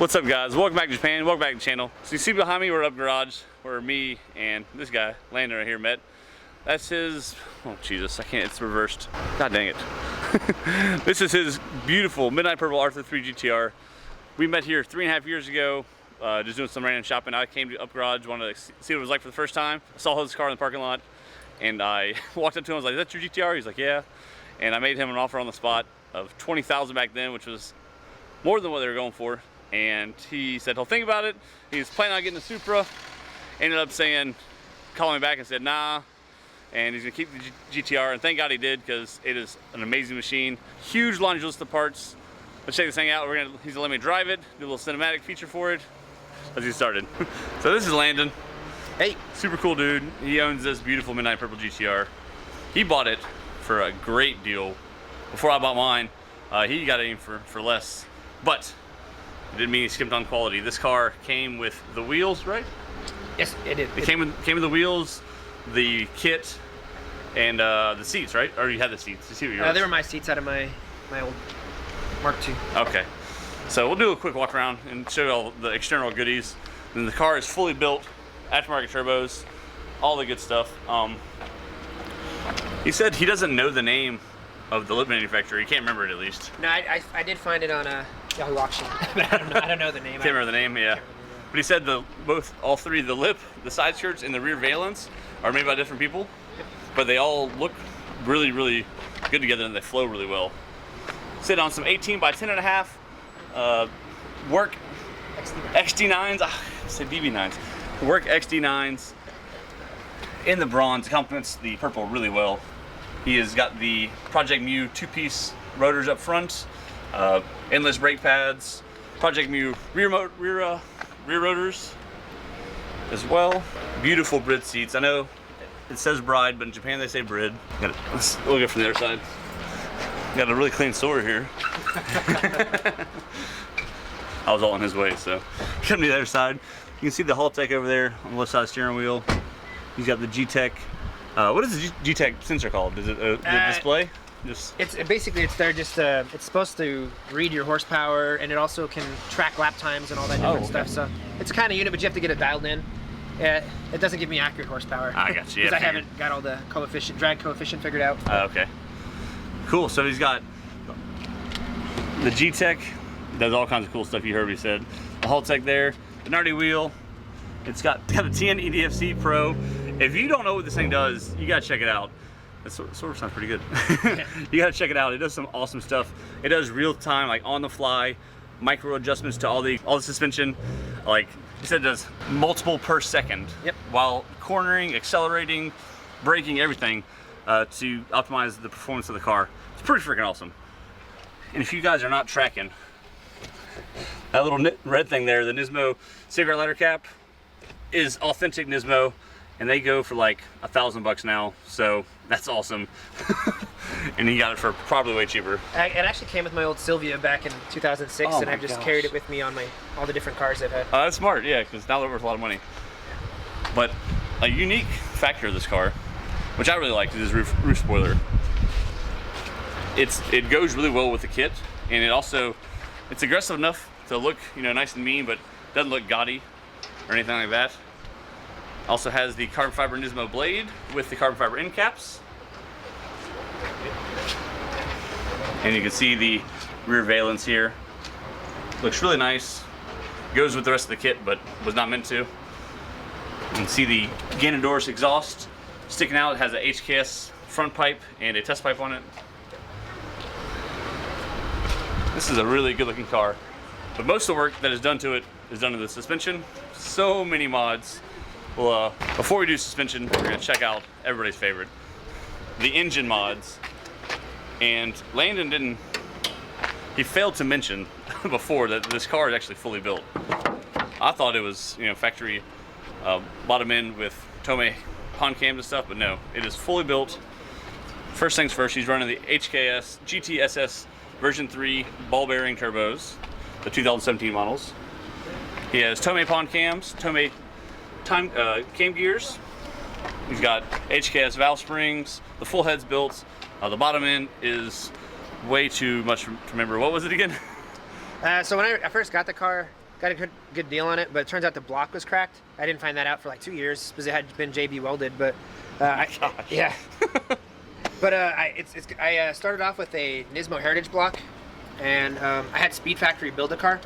What's up, guys? Welcome back to Japan. Welcome back to the channel. So you see behind me, we're up garage where me and this guy, Landon, right here met. That's his, oh Jesus, I can't, it's reversed. God dang it. This is his beautiful midnight purple R33 GTR. We met here 3.5 years ago, just doing some random shopping. I came to up garage, wanted to see what it was like for the first time. I saw his car in the parking lot and I walked up to him, I was like, is that your GTR? He's like, yeah. And I made him an offer on the spot of $20,000 back then, which was more than what they were going for. And he said he'll think about it. He's planning on getting a Supra. Ended up saying, calling me back and said nah, and he's gonna keep the GTR, and thank God he did, because it is an amazing machine. Huge laundry list of parts. Let's check this thing out. He's gonna let me drive it, do a little cinematic feature for it. Let's get started. So this is Landon. Hey. Super cool dude. He owns this beautiful midnight purple GTR. He bought it for a great deal. Before I bought mine, he got it for less, but it didn't mean he skimped on quality. This car came with the wheels, right? Yes, it did. It came with the wheels, the kit, and the seats, right? Or you had the seats? You see what yours? They were my seats out of my old Mark II. Okay, so we'll do a quick walk around and show you all the external goodies. And the car is fully built, aftermarket turbos, all the good stuff. He said he doesn't know the name of the lip manufacturer. He can't remember it, at least. No, I did find it on a Yahoo auction, but I don't know the name. Can't remember the name, yeah. But he said all three, the lip, the side skirts, and the rear valence are made by different people, but they all look really, really good together and they flow really well. Sit on some 18 by 10.5 work XD9s, I said DB9s, work XD9s in the bronze. Complements the purple really well. He has got the Project Mu two-piece rotors up front, endless brake pads, Project Mu rear rotors as well. Beautiful Brid seats. I know it says bride, but in Japan they say Brid. We'll go from the other side. Got a really clean store here. I was all in his way, so come to the other side. You can see the Haltech over there on the left side steering wheel. He's got the GTEC. What is the GTEC sensor called? Is it the display? It's supposed to read your horsepower, and it also can track lap times and all that different stuff. So it's a kind of unit, but you have to get it dialed in. It doesn't give me accurate horsepower. I got you. Because I haven't got all the drag coefficient figured out. Okay. Cool. So he's got the GTEC. Does all kinds of cool stuff. You heard what he said. The Haltech there. The Nardi wheel. It's got a TN EDFC Pro. If you don't know what this thing does, you gotta check it out. That sort of sounds pretty good. You gotta check it out. It does some awesome stuff. It does real time, like on the fly, micro adjustments to all the suspension. Like he said, it does multiple per second. Yep. While cornering, accelerating, braking, everything to optimize the performance of the car. It's pretty freaking awesome. And if you guys are not tracking, that little red thing there, the Nismo cigarette lighter cap, is authentic Nismo. And they go for like $1,000 now, so that's awesome. And he got it for probably way cheaper. It actually came with my old Silvia back in 2006, and I've just carried it with me on all the different cars I've had. That's smart, yeah, because now they're worth a lot of money. But a unique factor of this car, which I really like, is this roof spoiler. It goes really well with the kit, and it's aggressive enough to look, nice and mean, but doesn't look gaudy or anything like that. Also has the carbon fiber Nismo blade with the carbon fiber end caps. And you can see the rear valence here. Looks really nice. Goes with the rest of the kit, but was not meant to. You can see the Ganondorf exhaust sticking out. It has a HKS front pipe and a test pipe on it. This is a really good looking car. But most of the work that is done to it is done to the suspension. So many mods. Well, before we do suspension, we're gonna check out everybody's favorite, the engine mods. And Landon he failed to mention before that this car is actually fully built. I thought it was, factory bottom end with Tomei pond cams and stuff, but no, it is fully built. First things first, he's running the HKS GTSS version 3 ball bearing turbos, the 2017 models. He has Tomei pond cams, Tomei cam gears. He's got HKS valve springs. The full head's built. The bottom end is way too much to remember. What was it again? So when I first got the car, got a good deal on it, but it turns out the block was cracked. I didn't find that out for like 2 years because it had been JB welded, but yeah. But I started off with a Nismo Heritage block, and I had Speed Factory build a car,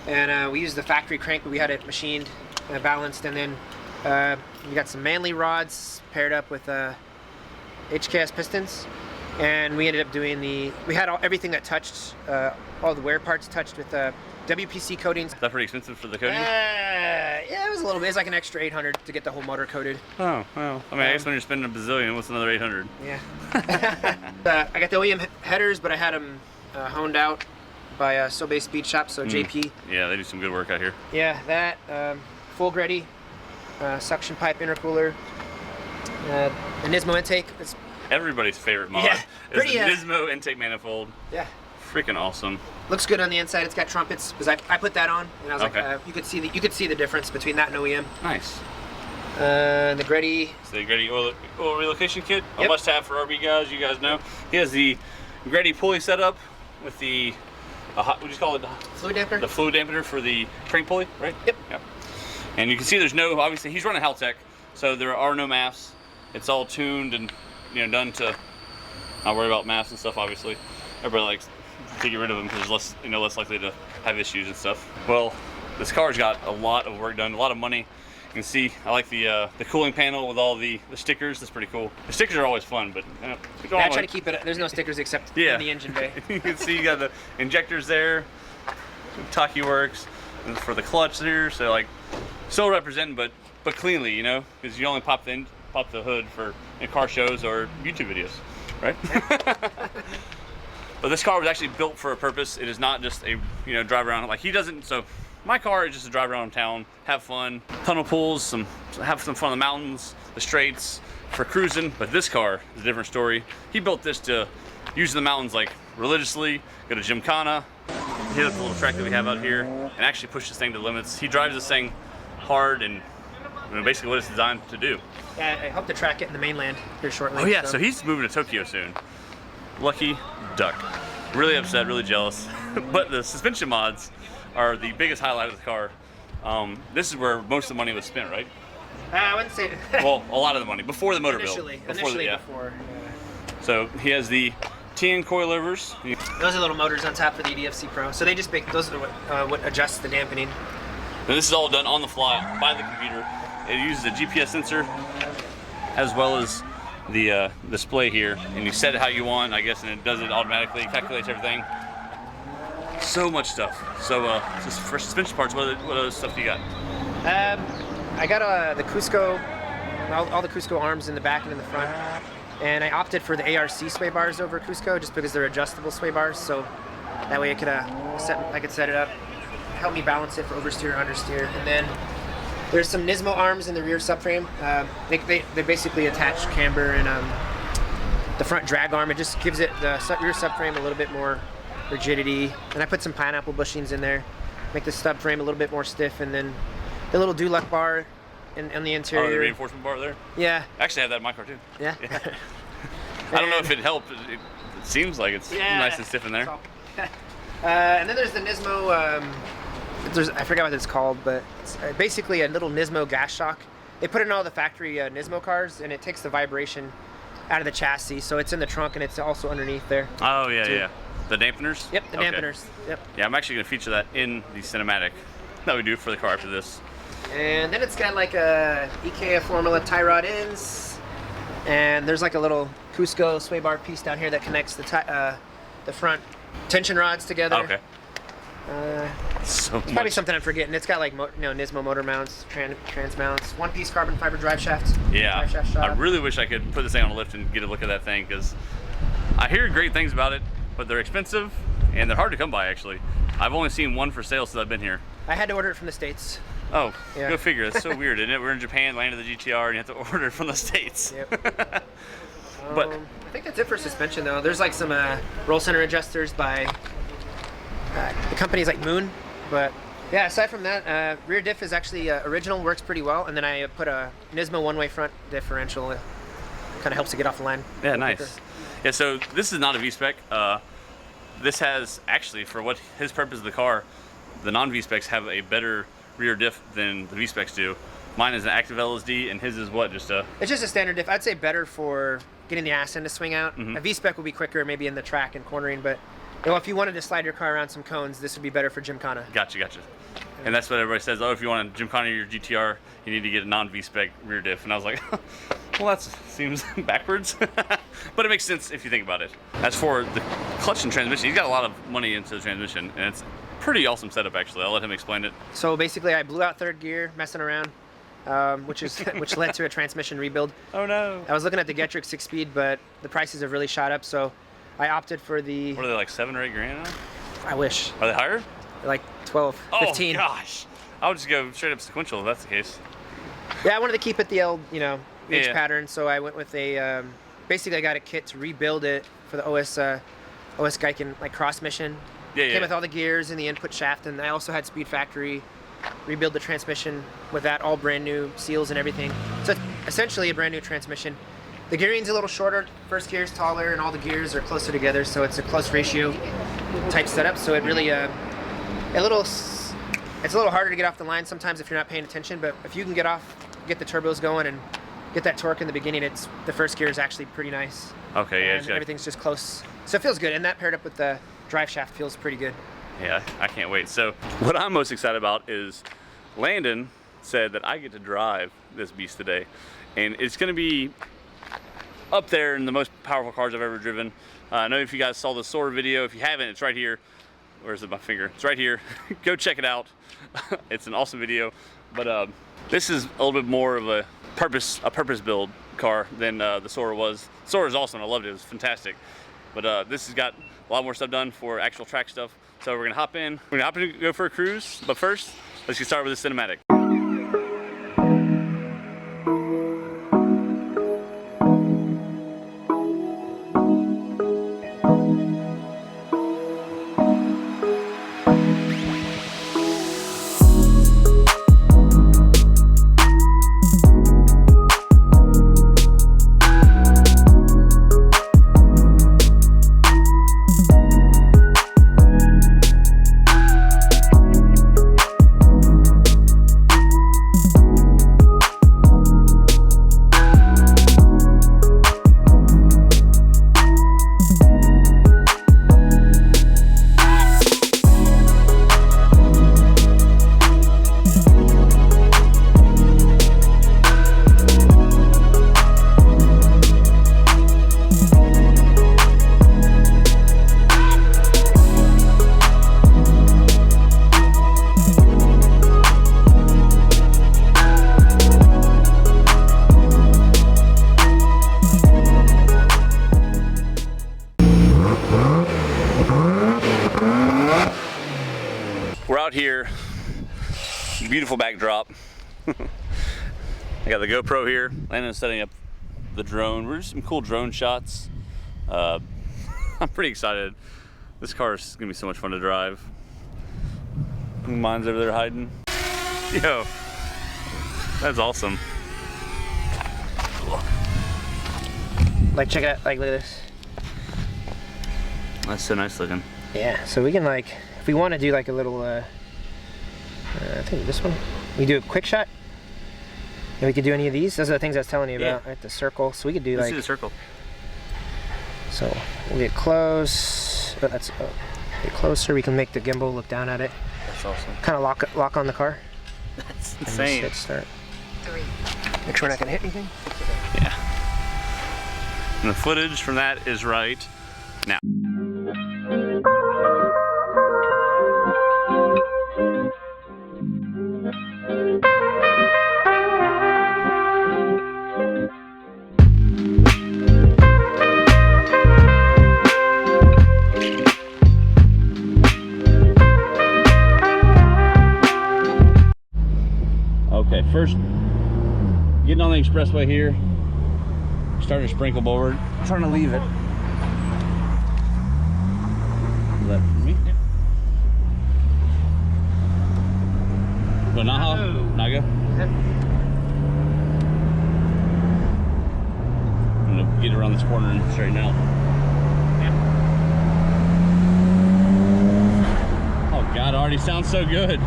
and we used the factory crank, but we had it machined, balanced, and then we got some Manley rods paired up with HKS pistons, and we ended up doing we had everything that touched, all the wear parts touched with WPC coatings. Is that pretty expensive for the coating? Yeah, it was a little bit. It's like an extra 800 to get the whole motor coated. Oh, well. I mean, I guess when you're spending a bazillion, what's another 800? Yeah. I got the OEM headers, but I had them honed out by Sobey Speed Shop, so JP. Yeah, they do some good work out here. Yeah, that, full Greddy, suction pipe intercooler, the Nismo intake. It's everybody's favorite mod Yeah, is the Nismo intake manifold. Yeah. Freaking awesome. Looks good on the inside. It's got trumpets because I put that on, and I was like, you could see the difference between that and OEM. Nice. The Greddy. So the Greddy oil relocation kit, a Yep. must-have for RB guys. You guys know. He has the Greddy pulley setup with the what do you call it? Fluid dampener. The fluid dampener for the crank pulley, right? Yep. Yep. And you can see there's no, obviously he's running Haltech, so there are no maps. It's all tuned and done to not worry about maps and stuff. Obviously, everybody likes to get rid of them because less less likely to have issues and stuff. Well, this car's got a lot of work done, a lot of money. You can see I like the cooling panel with all the stickers. That's pretty cool. The stickers are always fun, but I try to keep it. There's no stickers except in the engine bay. You can see you got the injectors there. Taki works and for the clutch there. So like still representing, but cleanly, because you only pop the hood for car shows or YouTube videos, right? But this car was actually built for a purpose. It is not just a drive around like he doesn't. So my car is just to drive around town, have fun, tunnel pulls, have some fun on the mountains, the straights, for cruising. But this car is a different story. He built this to use the mountains like religiously, go to Gymkhana, hit up the little track that we have out here, and actually push this thing to the limits. He drives this thing hard and basically what it's designed to do. Yeah, I hope to track it in the mainland here shortly. Oh yeah, so he's moving to Tokyo soon. Lucky duck. Really upset, really jealous. But the suspension mods are the biggest highlight of the car. This is where most of the money was spent, right? I wouldn't say. Well, a lot of the money before the motor Initially. build. Before. So he has the TN coilovers. Those are little motors on top for the EDFC Pro. So they just those are what adjusts the dampening. And this is all done on the fly by the computer. It uses a GPS sensor as well as the display here, and you set it how you want, I guess, and it does it automatically, calculates everything. So much stuff. So just for suspension parts, what other stuff do you got? I got the Cusco, all the Cusco arms in the back and in the front, and I opted for the ARC sway bars over Cusco just because they're adjustable sway bars, so that way I could set it up, help me balance it for oversteer or understeer. And then there's some Nismo arms in the rear subframe. They basically attach camber and the front drag arm. It just gives it the rear subframe a little bit more rigidity. And I put some pineapple bushings in there, make the subframe a little bit more stiff. And then the little Dulux bar in the interior. Oh, the reinforcement bar there? Yeah. I actually have that in my car too. Yeah? I don't know if it helped. It seems like it's nice and stiff in there. And then there's the Nismo, I forgot what it's called, but it's basically a little Nismo gas shock. They put it in all the factory Nismo cars, and it takes the vibration out of the chassis, so it's in the trunk and it's also underneath there. Oh yeah, yeah. The dampeners? Yep, the dampeners. Yep. Yeah, I'm actually going to feature that in the cinematic that we do for the car after this. And then it's got like a IKEA Formula tie rod ends, and there's like a little Cusco sway bar piece down here that connects the front tension rods together. Okay. Probably something I'm forgetting. It's got like Nismo motor mounts, trans mounts, one-piece carbon fiber drive shafts. Yeah, drive shaft shop. I really wish I could put this thing on a lift and get a look at that thing, because I hear great things about it, but they're expensive and they're hard to come by. Actually, I've only seen one for sale since I've been here. I had to order it from the States. Oh, yeah. Go figure. It's so weird, isn't it? We're in Japan, landed the GTR, and you have to order it from the States. Yep. But I think that's it for suspension, though. There's like some roll center adjusters by the companies like Moon. But yeah, aside from that, rear diff is actually original, works pretty well. And then I put a Nismo one-way front differential. It kind of helps to get off the line. Yeah, nice. Yeah, so this is not a V-spec. This has actually, for what his purpose of the car, the non-V-Specs have a better rear diff than the V-Specs do. Mine is an active LSD, and his is what? Just a... It's just a standard diff. I'd say better for getting the ass end to swing out. A V-Spec will be quicker, maybe in the track and cornering, but you know, if you wanted to slide your car around some cones, this would be better for Gymkhana. Gotcha. And that's what everybody says. Oh, if you want to Gymkhana your GTR, you need to get a non-V-Spec rear diff. And I was like, well, that seems backwards, but it makes sense if you think about it. As for the clutch and transmission, he's got a lot of money into the transmission, and it's pretty awesome setup actually. I'll let him explain it. So basically, I blew out third gear, messing around. Which led to a transmission rebuild. Oh no! I was looking at the Getrix 6-speed, but the prices have really shot up, so I opted for the... What are they, like 7 or 8 grand now? I wish. Are they higher? They're like 12, 15. Oh gosh! I would just go straight up sequential if that's the case. Yeah, I wanted to keep it the old, you know, H pattern, so I went with a... basically, I got a kit to rebuild it for the OS Geiken like cross mission. Came with all the gears and the input shaft, and I also had Speed Factory rebuild the transmission with that, all brand new seals and everything. So it's essentially a brand new transmission. The gearing's a little shorter, first gear's taller, and all the gears are closer together, so it's a close ratio type setup. So it really it's a little harder to get off the line sometimes if you're not paying attention, but if you can get the turbos going and get that torque in the beginning, the first gear is actually pretty nice. Okay, yeah. And everything's just close. So it feels good, and that paired up with the drive shaft feels pretty good. Yeah, I can't wait. So what I'm most excited about is Landon said that I get to drive this beast today, and it's going to be up there in the most powerful cars I've ever driven. I know if you guys saw the Soar video. If you haven't, it's right here. Where's my finger? It's right here. Go check it out. It's an awesome video. But this is a little bit more of a purpose build car than the Soar was. Soar is awesome. I loved it. It was fantastic. But this has got a lot more stuff done for actual track stuff. So we're gonna hop in. We're gonna hop in and go for a cruise. But first, let's get started with the cinematic. We're out here, beautiful backdrop. I got the GoPro here. Landon's setting up the drone. We're just some cool drone shots. I'm pretty excited. This car is gonna be so much fun to drive. Mine's over there hiding. Yo, that's awesome. Like, check it out. Like, look at this. That's so nice looking. Yeah, so we can, like, if we want to do like a little, I think this one, we do a quick shot. And we could do any of these. Those are the things I was telling you about, right? The circle. So we could do Let's like. do the circle. So we'll get close. Oh, that's get closer. We can make the gimbal look down at it. That's awesome. Kind of lock on the car. That's insane. And just hit start. 3. Make sure we're not gonna hit anything. Yeah. And the footage from that is right now. Okay, first, getting on the expressway here, starting to sprinkle board. I'm trying to leave it. Is that for me? Yeah. Go Naha? Naga? Yep. I'm gonna get around this corner and straighten out. Yep. Oh God, I already sounds so good.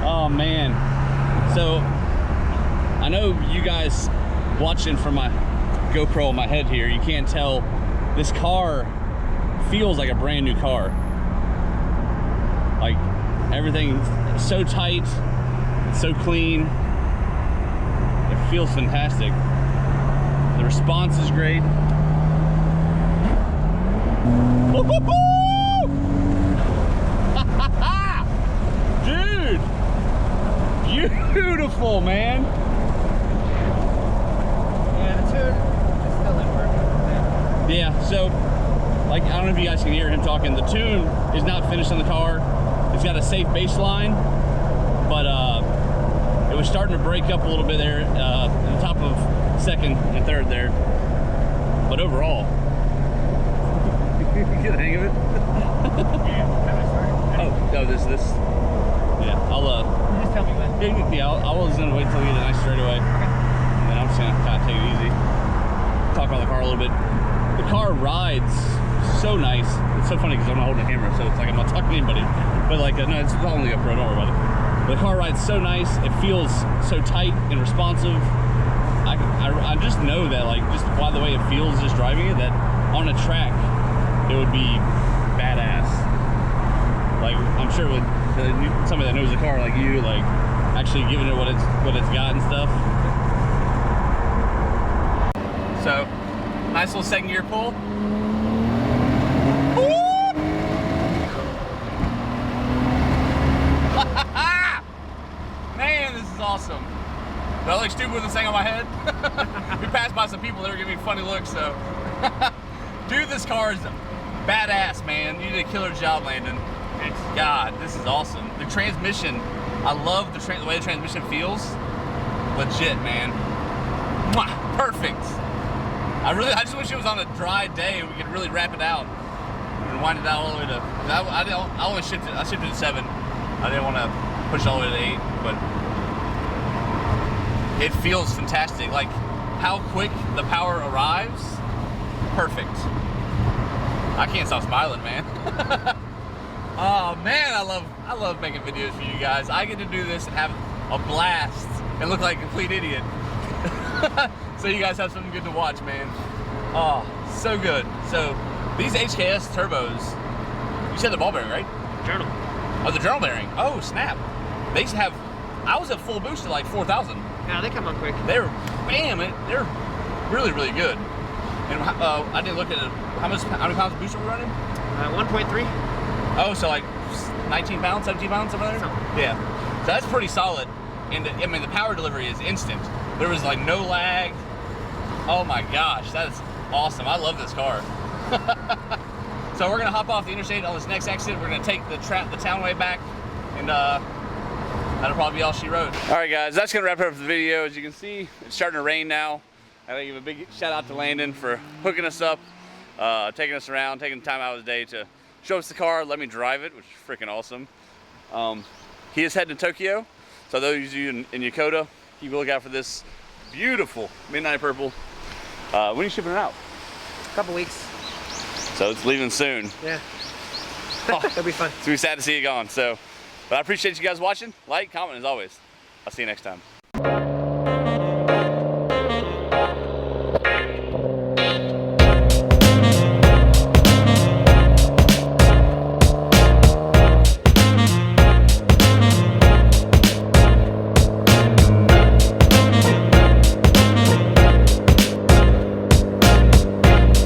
Oh man. So I know you guys watching from my GoPro on my head here, you can't tell, this car feels like a brand new car. Like everything's so tight, so clean. It feels fantastic. The response is great. Woo, woo, woo! Dude, beautiful, man. Yeah, the tune is still in work. Yeah, so like, I don't know if you guys can hear him talking. The tune is not finished on the car. It's got a safe bass line, but it was starting to break up a little bit there at the top of second and third there. But overall, you get the hang of it. Oh, this. Yeah, I'll You just tell me when. Yeah, I was gonna wait till we get a nice straightaway. And then I'm just gonna kind of take it easy. Talk about the car a little bit. The car rides so nice. It's so funny because I'm not holding the camera, so it's like I'm not talking to anybody. But like, no, it's only a GoPro, don't worry about it. But the car rides so nice. It feels so tight and responsive. I just know that, like, just by the way it feels just driving it, that on a track it would be badass. Like, I'm sure with somebody that knows the car like you, like actually giving it what it's got and stuff. So, nice little second gear pull. Man, this is awesome. Do I look stupid with this thing on my head? We passed by some people that were giving me funny looks, so. Dude, this car is badass, man. You did a killer job, Landon. Thanks. God, this is awesome. The transmission, I love the way the transmission feels. Legit, man. Mwah, perfect. I just wish it was on a dry day and we could really wrap it out and wind it out all the way to. I only shipped it. I shipped it to 7. I didn't want to push it all the way to 8, but it feels fantastic. Like how quick the power arrives. Perfect. I can't stop smiling, man. Oh man, I love making videos for you guys. I get to do this and have a blast and look like a complete idiot. So you guys have something good to watch, man. Oh, so good. So these HKS turbos, you said the ball bearing, right? Journal. Oh, the journal bearing. Oh, snap. They have, I was at full boost at like 4,000. Yeah, they come on quick. They're, bam, they're really, really good. And I didn't look at it. How many pounds of boost are we running? 1.3. Oh, so like 19 pounds, 17 pounds, something like that? Yeah. So that's pretty solid. And I mean, the power delivery is instant. There was like no lag. Oh my gosh, that is awesome. I love this car. So we're gonna hop off the interstate on this next exit. We're gonna take the townway back, and that'll probably be all she wrote. All right, guys, that's gonna wrap it up for the video. As you can see, it's starting to rain now. I gotta give a big shout out to Landon for hooking us up, taking us around, taking time out of his day to show us the car, let me drive it, which is freaking awesome. He is heading to Tokyo, so those of you in Yokota, keep a lookout for this beautiful midnight purple. When are you shipping it out? A couple weeks. So it's leaving soon. Yeah. It'll be fun. It's gonna be sad to see it gone. So, but I appreciate you guys watching. Like, comment as always. I'll see you next time.